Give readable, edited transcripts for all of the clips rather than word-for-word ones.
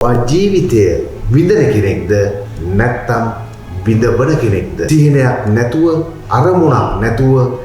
ජීවිතය විඳින කෙනෙක්ද නැත්නම් විඳවන කෙනෙක්ද? සිහිනයක් නැතුව, අරමුණක් නැතුව,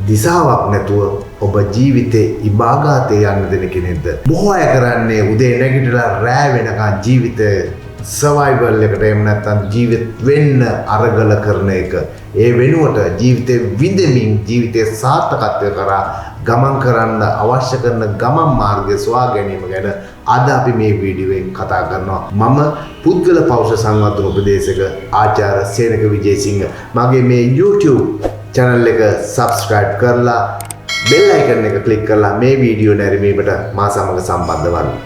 දිශාවක් නැතුව ඔබ ජීවිතේ ඉබාගාතේ යන්න දෙන කෙනෙක්ද? බොහෝ අය කරන්නේ උදේ නැගිටලා රෑ වෙනකන් ජීවිතේ සර්වයිවල් එකට එන්න නැත්නම් ජීවිත වෙන්න අරගල කරන එක. ඒ වෙනුවට ජීවිතේ විඳමින් ජීවිතේ සාර්ථකත්වය කරා ගමන් කරන්න අවශ්‍ය කරන ගමන් මාර්ගය සොයා ගැනීම ගැන අද අපි මේ වීඩියෝෙන් කතා කරනවා. මම පුද්ගල පෞෂ සංවර්ධන උපදේශක ආචාර්ය සේනක විජේසිංහ. මගේ මේ YouTube channel එක subscribe කරලා bell icon එක click කරලා මේ වීඩියෝ නැරඹීමට මා සමග සම්බන්ධ වන්න.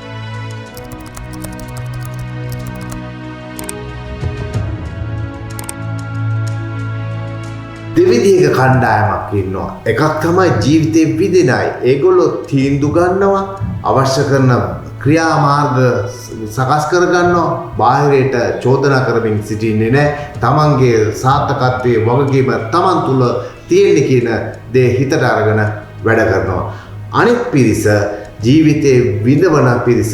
දෙවිදිහක කණ්ඩායමක් ඉන්නවා. එකක් තමයි ජීවිතේ විඳින අය. ඒගොල්ලෝ තීන්දුව ගන්නවා, අවශ්‍ය කරන ක්‍රියාමාර්ග සකස් කර ගන්නවා. බාහිරයට චෝදනා කරමින් සිටින්නේ නැහැ. තමන්ගේ සාර්ථකත්වයේ වගකීම තමන් තුල තියෙන කියන දේ හිතට අරගෙන වැඩ කරනවා. අනිත් පිරිස ජීවිතේ විඳවන පිරිස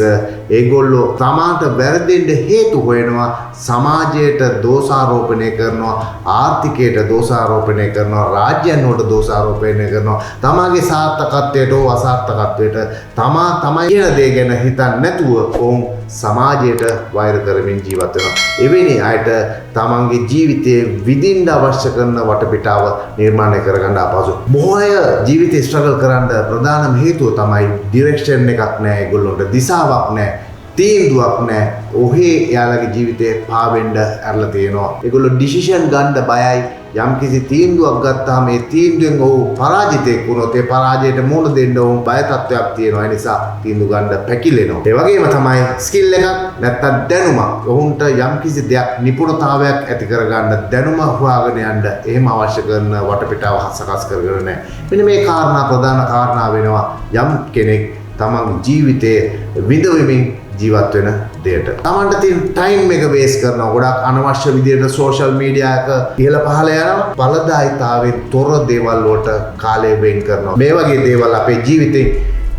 ඒගොල්ලෝ තමාට වැරදෙන්න හේතු හොයනවා, සමාජයට දෝෂාරෝපණය කරනවා, ආර්ථිකයට දෝෂාරෝපණය කරනවා, රාජ්‍යයන් වලට දෝෂාරෝපණය කරනවා. තමාගේ සාර්ථකත්වයට හෝ අසාර්ථකත්වයට තමා තමයි කියන දේ ගැන හිතන්නේ නැතුව ඔවුන් සමාජයට වෛර කරමින් ජීවත් වෙනවා. එවැනි අයට තමන්ගේ ජීවිතයේ විඳින්න අවශ්‍ය කරන වටපිටාව නිර්මාණය කරගන්න අපහසුයි. බොහෝ අය ජීවිතේ ස්ට්‍රගල් කරන්න ප්‍රධානම හේතුව තමයි ඩිරෙක්ෂන් එකක් නැහැ, ඒගොල්ලොන්ට දිශාවක් නැහැ, තීන්දුවක් නැහැ. ඔහේ එයාලගේ ජීවිතේ පාවෙන්න ඇරලා තියෙනවා. ඒගොල්ලෝ ඩිසිෂන් ගන්න බයයි. යම්කිසි තීන්දුවක් ගත්තාම ඒ තීන්දුවෙන් ඔහු පරාජිතයෙක් වුණොත් ඒ පරාජයට මුහුණ දෙන්න ඔහු බය තත්ත්වයක් තියෙනවා. ඒ නිසා තීන්දුව ගන්න පැකිලෙනවා. ඒ වගේම තමයි ස්කිල් එකක් නැත්තම් දැනුමක්. ඔවුන්ට යම්කිසි දෙයක් නිපුණතාවයක් ඇති කරගන්න දැනුම හොයාගෙන යන්න එහෙම අවශ්‍ය කරන වටපිටාව සකස් කරගෙන නැහැ. මෙන්න මේ කාරණා ප්‍රධාන කාරණා වෙනවා යම් කෙනෙක් තමන්ගේ ජීවිතයේ විඳවමින් ජීවත් වෙන දෙයට. තමන්ට තියෙන ටයිම් එක වේස්ට් කරනවා. ගොඩක් අනවශ්‍ය විදිහට සෝෂල් මීඩියා එක ඉහළ පහළ යනවා. ඵලදායීතාවයෙන් තොර දේවල් වලට කාලය වෙන් කරනවා. මේ වගේ දේවල් අපේ ජීවිතේ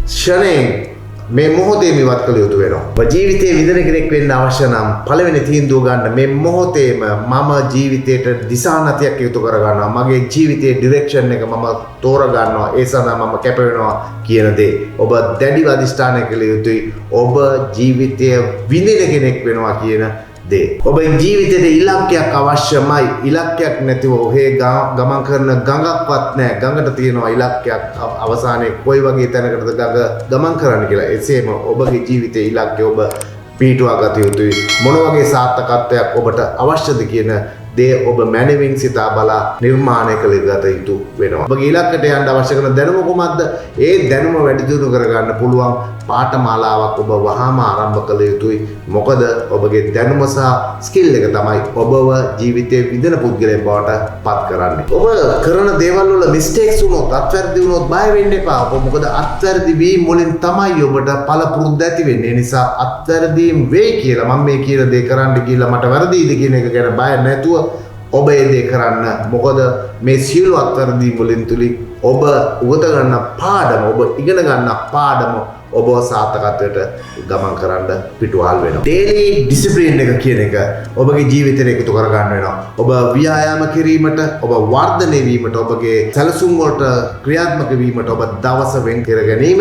ෂණයෙන් මේ මොහොතේම ඉවත් කළ යුතු වෙනවා. ඔබ ජීවිතේ විඳින කෙනෙක් වෙන්න අවශ්‍ය නම් පළවෙනි තීන්දුව ගන්න මේ මොහොතේම මම ජීවිතේට දිශානතියක් යොතු කර ගන්නවා. මගේ ජීවිතයේ ඩිරෙක්ෂන් එක මම තෝර ගන්නවා. ඒ සඳහා මම කැප වෙනවා කියන දේ. ඔබ දැඩිව අධිෂ්ඨානය කළ යුතුයි. ඔබ ජීවිතය විඳින කෙනෙක් වෙනවා කියන දේ. ඔබේ ජීවිතේට ඉලක්කයක් අවශ්‍යමයි. ඉලක්කයක් නැතිව ඔහේ ගමන් කරන ගඟක්වත් නැහැ. ගඟට තියෙනවා ඉලක්කයක්. අවසානයේ කොයි වගේ තැනකටද ගඟ ගමන් කරන්න කියලා. එසේම ඔබගේ ජීවිතයේ ඉලක්කය ඔබ පිටුවා ගත යුතුයි. මොන වගේ සාර්ථකත්වයක් ඔබට අවශ්‍යද කියන දේ ඔබ මනමින් සිතා බලා නිර්මාණය කළ යුතු වෙනවා. ඔබගේ ඉලක්කයට යන්න අවශ්‍ය කරන දැනුම කොහොමද? ඒ දැනුම වැඩි දියුණු කරගන්න පුළුවන් පාඨමාලාවක් ඔබ වහාම ආරම්භ කළ යුතුයි. මොකද ඔබගේ දැනුම සහ ස්කිල් එක තමයි ඔබව ජීවිතයේ විඳින පුද්ගලයෙක් බවට පත් කරන්නේ. ඔබ කරන දේවල් වල මිස්ටේක්ස් වුණොත්, අත්වැරදි වුණොත් බය වෙන්න එපා. මොකද අත්වැරදි වීම වලින් තමයි ඔබට පළපුරුද්ද ඇති වෙන්නේ. ඒ නිසා අත්වැරදීම් වෙයි කියලා මම මේ කියන දේ කරන්න කියලා මට වැරදිද කියන එක ගැන බය නැතුව ඔබ ඒ දේ කරන්න. මොකද මේ සියලු අත්වැරදීම් වලින් තුලින් ඔබ උගත ගන්න පාඩම, ඔබ ඉගෙන ගන්න පාඩම ඔබ සාර්ථකත්වයට ගමන් කරන්න පිටුවහල් වෙනවා. ඩේලි ඩිසිප්ලින් එක කියන එක ඔබගේ ජීවිතේට එකතු කර ගන්න වෙනවා. ඔබ ව්‍යායාම කිරීමට, ඔබ වර්ධනය වීමට, ඔබගේ සැලසුම් වලට ක්‍රියාත්මක වීමට ඔබ දවස වෙන් කර ගැනීම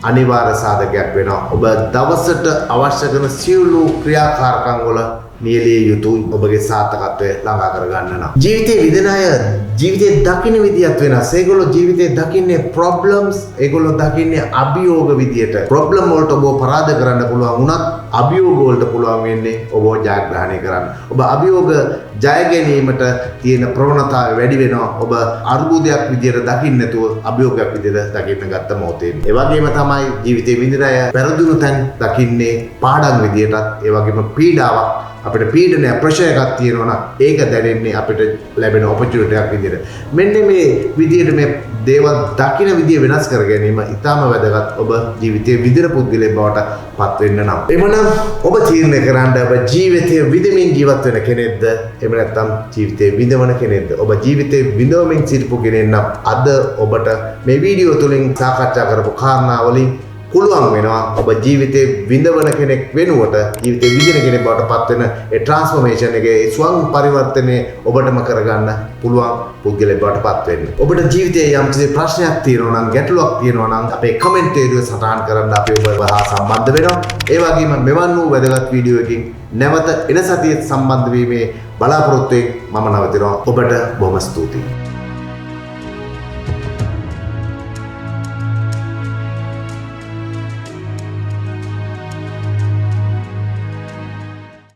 අනිවාර්ය සාධකයක් වෙනවා. ඔබ දවසට අවශ්‍ය කරන සියලු ක්‍රියාකාරකම් වල නියැලිය යුතුයි ඔබගේ සාර්ථකත්වය ළඟා කරගන්න නම්. ජීවිතේ විඳින අය ජීවිතේ දකින්න විදියත් වෙනස්. ඒගොල්ලෝ ජීවිතේ දකින්නේ ප්‍රොබ්ලම්ස්, ඒගොල්ලෝ දකින්නේ අභියෝග විදියට. ප්‍රොබ්ලම් වලට ඔබ පරාද කරන්න පුළුවන් වුණත් අභියෝග වලට පුළුවන් වෙන්නේ ඔබ ජයග්‍රහණය කරන්න. ඔබ අභියෝග ජය ගැනීමට තියෙන ප්‍රවණතාවය වැඩි වෙනවා. ඔබ අර්බුදයක් විදියට දකින්න නැතුව අභියෝගයක් විදියට දකින්න ගත්ත මොහොතේ. ඒ වගේම තමයි ජීවිතේ විඳින අය පෙරදුණු තැන් දකින්නේ පාඩම් විදියටත්. ඒ වගේම පීඩාවක් අපිට පීඩනය ප්‍රෙෂර් එකක් තියෙනවා නම් ඒක දැනෙන්නේ අපිට ලැබෙන ඔපචුනිටි එකක් විදියට. මෙන්න මේ විදියට මේ දේවල් දකින්න විදිය වෙනස් කර ගැනීම ඉතාම වැදගත්. ඔබ ජීවිතයේ විඳින පුද්ගලයෙක් බවට පත් වෙන්න නම්. එමනම් ඔබ තීරණය කරන්න ඔබ ජීවිතයේ විඳමින් ජීවත් වෙන කෙනෙක්ද? එහෙම නැත්නම් ජීවිතයේ විඳවන කෙනෙක්ද? ඔබ ජීවිතයේ විඳවමින් සිටපු කෙනෙක් නම් අද ඔබට මේ වීඩියෝ තුලින් සාකච්ඡා කරපු කාරණා වලින් පුළුවන් වෙනවා ඔබ ජීවිතේ විඳවන කෙනෙක් වෙනුවට ජීවිතේ විඳින කෙනෙක් බවට පත් වෙන ඒ ට්‍රාන්ස්ෆෝමේෂන් එකේ ස්වං පරිවර්තනය ඔබටම කරගන්න පුළුවන් පුද්ගලයෙක් බවට පත් වෙන්න. ඔබට ජීවිතයේ යම් කිසි ප්‍රශ්නයක් තියෙනවා නම් ගැටලුවක් තියෙනවා නම් අපේ කමෙන්ට් එකේ සටහන් කරන්න අපි ඔබව හා සම්බන්ධ වෙනවා. ඒ වගේම මෙවන් වූ වැදගත් වීඩියෝ එකකින් නැවත එන සතියේ සම්බන්ධ වීමේ බලාපොරොත්තුවෙන් මම නවතිනවා. ඔබට බොහොම ස්තුතියි.